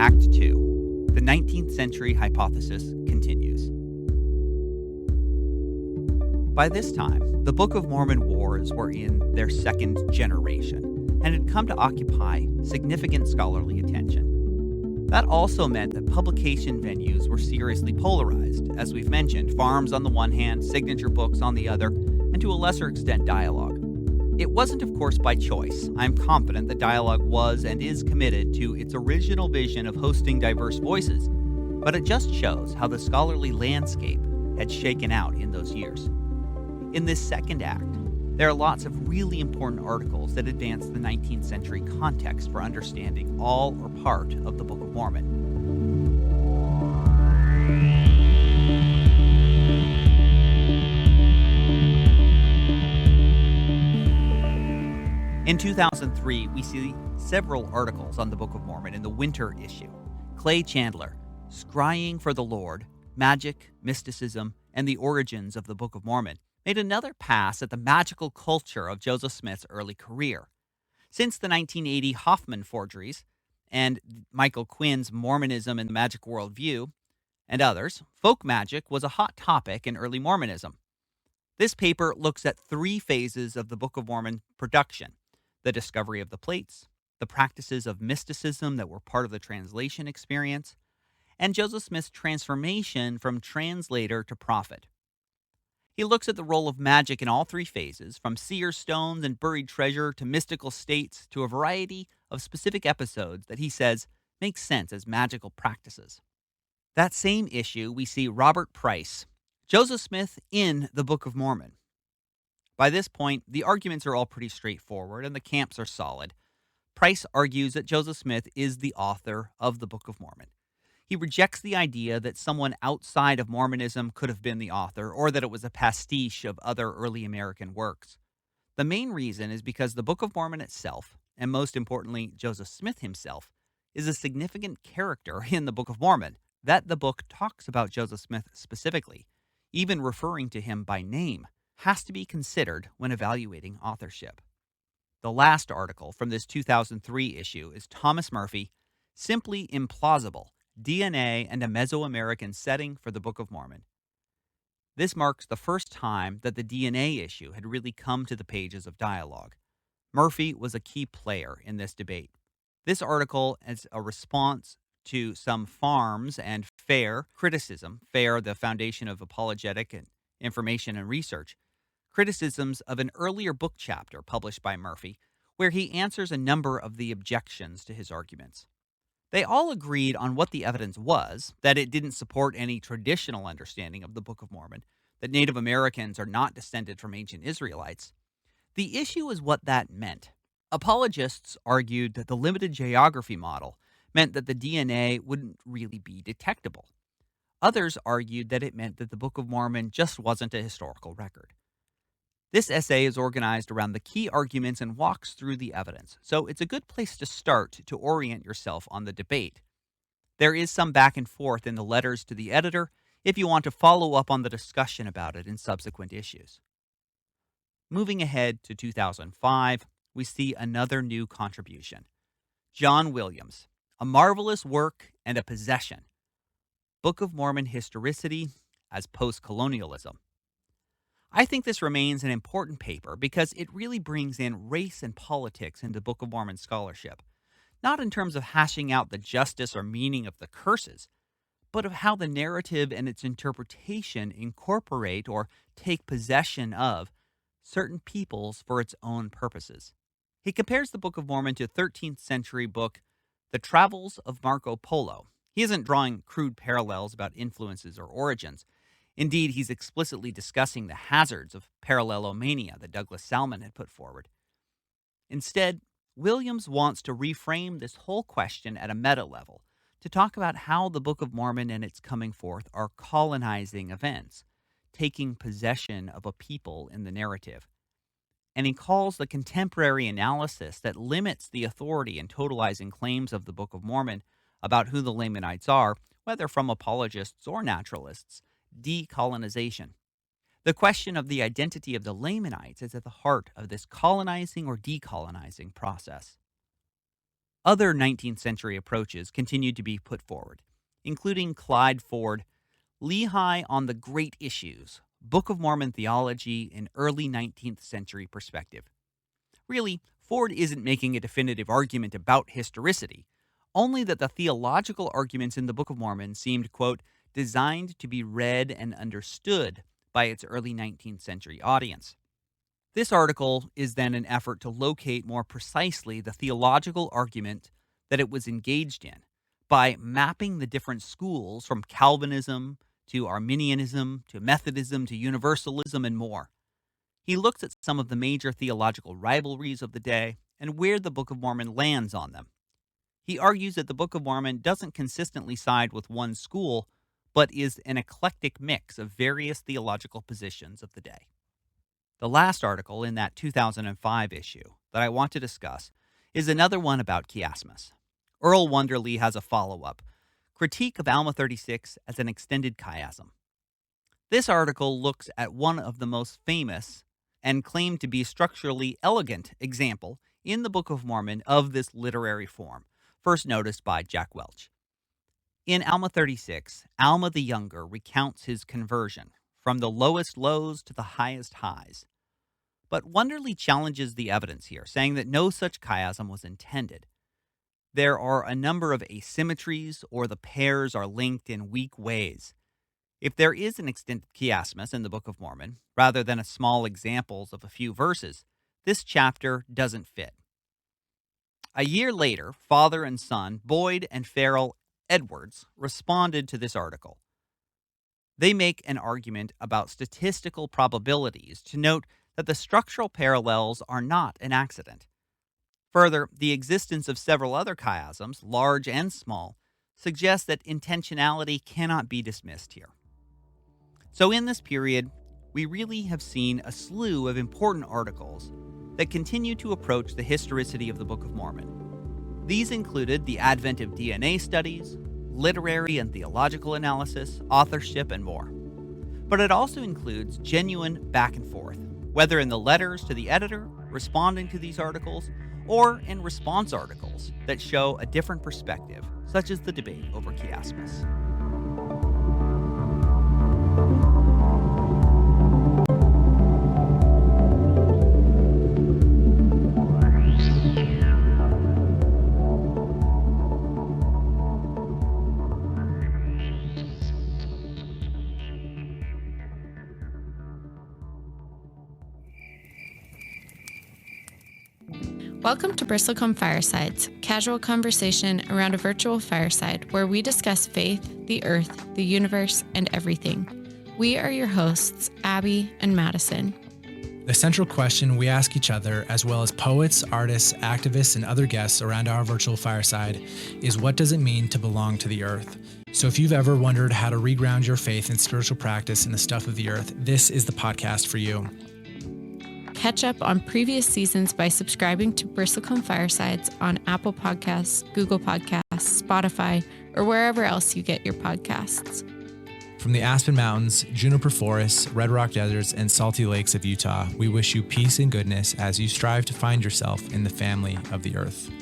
Act 2. The 19th Century Hypothesis continues. By this time, the Book of Mormon wars were in their second generation and had come to occupy significant scholarly attention. That also meant that publication venues were seriously polarized, as we've mentioned, farms on the one hand, signature books on the other, and to a lesser extent dialogue. It wasn't, of course, by choice. I'm confident that dialogue was and is committed to its original vision of hosting diverse voices, but it just shows how the scholarly landscape had shaken out in those years. In this second act, there are lots of really important articles that advance the 19th century context for understanding all or part of the Book of Mormon. In 2003, we see several articles on the Book of Mormon in the winter issue. Clay Chandler, Scrying for the Lord, Magic, Mysticism, and the Origins of the Book of Mormon, made another pass at the magical culture of Joseph Smith's early career. Since the 1980 Hoffman forgeries and Michael Quinn's Mormonism and the Magic Worldview, and others, folk magic was a hot topic in early Mormonism. This paper looks at three phases of the Book of Mormon production: the discovery of the plates, the practices of mysticism that were part of the translation experience, and Joseph Smith's transformation from translator to prophet. He looks at the role of magic in all three phases, from seer stones and buried treasure to mystical states to a variety of specific episodes that he says make sense as magical practices. That same issue, we see Robert Price, Joseph Smith in the Book of Mormon. By this point, the arguments are all pretty straightforward and the camps are solid. Price argues that Joseph Smith is the author of the Book of Mormon. He rejects the idea that someone outside of Mormonism could have been the author or that it was a pastiche of other early American works. The main reason is because the Book of Mormon itself, and most importantly, Joseph Smith himself, is a significant character in the Book of Mormon, that the book talks about Joseph Smith specifically, even referring to him by name, has to be considered when evaluating authorship. The last article from this 2003 issue is Thomas Murphy, Simply Implausible: DNA and a Mesoamerican Setting for the Book of Mormon. This marks the first time that the DNA issue had really come to the pages of dialogue. Murphy was a key player in this debate. This article is a response to some FARMS and FAIR criticism, FAIR, the Foundation of Apologetic and Information and Research, criticisms of an earlier book chapter published by Murphy, where he answers a number of the objections to his arguments. They all agreed on what the evidence was, that it didn't support any traditional understanding of the Book of Mormon, that Native Americans are not descended from ancient Israelites. The issue is what that meant. Apologists argued that the limited geography model meant that the DNA wouldn't really be detectable. Others argued that it meant that the Book of Mormon just wasn't a historical record. This essay is organized around the key arguments and walks through the evidence, so it's a good place to start to orient yourself on the debate. There is some back and forth in the letters to the editor if you want to follow up on the discussion about it in subsequent issues. Moving ahead to 2005, we see another new contribution. John Williams, A Marvelous Work and a Possession: Book of Mormon Historicity as Post-Colonialism. I think this remains an important paper because it really brings in race and politics into Book of Mormon scholarship, not in terms of hashing out the justice or meaning of the curses, but of how the narrative and its interpretation incorporate or take possession of certain peoples for its own purposes. He compares the Book of Mormon to a 13th century book, The Travels of Marco Polo. He isn't drawing crude parallels about influences or origins. Indeed, he's explicitly discussing the hazards of parallelomania that Douglas Salmon had put forward. Instead, Williams wants to reframe this whole question at a meta level, to talk about how the Book of Mormon and its coming forth are colonizing events, taking possession of a people in the narrative. And he calls the contemporary analysis that limits the authority and totalizing claims of the Book of Mormon about who the Lamanites are, whether from apologists or naturalists, decolonization. The question of the identity of the Lamanites is at the heart of this colonizing or decolonizing process. Other 19th century approaches continued to be put forward, including Clyde Ford, Lehi on the Great Issues, Book of Mormon Theology in Early 19th Century Perspective. Really, Ford isn't making a definitive argument about historicity, only that the theological arguments in the Book of Mormon seemed, quote, designed to be read and understood by its early 19th century audience. This article is then an effort to locate more precisely the theological argument that it was engaged in by mapping the different schools from Calvinism to Arminianism to Methodism to Universalism and more. He looks at some of the major theological rivalries of the day and where the Book of Mormon lands on them. He argues that the Book of Mormon doesn't consistently side with one school, but is an eclectic mix of various theological positions of the day. The last article in that 2005 issue that I want to discuss is another one about chiasmus. Earl Wonderly has a follow-up, Critique of Alma 36 as an Extended Chiasm. This article looks at one of the most famous and claimed to be structurally elegant example in the Book of Mormon of this literary form, first noticed by Jack Welch. In Alma 36, Alma the Younger recounts his conversion from the lowest lows to the highest highs. But Wonderly challenges the evidence here, saying that no such chiasm was intended. There are a number of asymmetries, or the pairs are linked in weak ways. If there is an extended chiasmus in the Book of Mormon, rather than a small examples of a few verses, this chapter doesn't fit. A year later, father and son, Boyd and Farrell Edwards, responded to this article. They make an argument about statistical probabilities to note that the structural parallels are not an accident. Further, the existence of several other chiasms, large and small, suggests that intentionality cannot be dismissed here. So in this period, we really have seen a slew of important articles that continue to approach the historicity of the Book of Mormon. These included the advent of DNA studies, literary and theological analysis, authorship, and more. But it also includes genuine back and forth, whether in the letters to the editor responding to these articles or in response articles that show a different perspective, such as the debate over chiasmus. Welcome to Bristlecone Firesides, casual conversation around a virtual fireside where we discuss faith, the earth, the universe, and everything. We are your hosts, Abby and Madison. The central question we ask each other, as well as poets, artists, activists, and other guests around our virtual fireside, is what does it mean to belong to the earth? So if you've ever wondered how to reground your faith and spiritual practice in the stuff of the earth, this is the podcast for you. Catch up on previous seasons by subscribing to Bristlecone Firesides on Apple Podcasts, Google Podcasts, Spotify, or wherever else you get your podcasts. From the Aspen Mountains, Juniper Forests, Red Rock Deserts, and Salty Lakes of Utah, we wish you peace and goodness as you strive to find yourself in the family of the earth.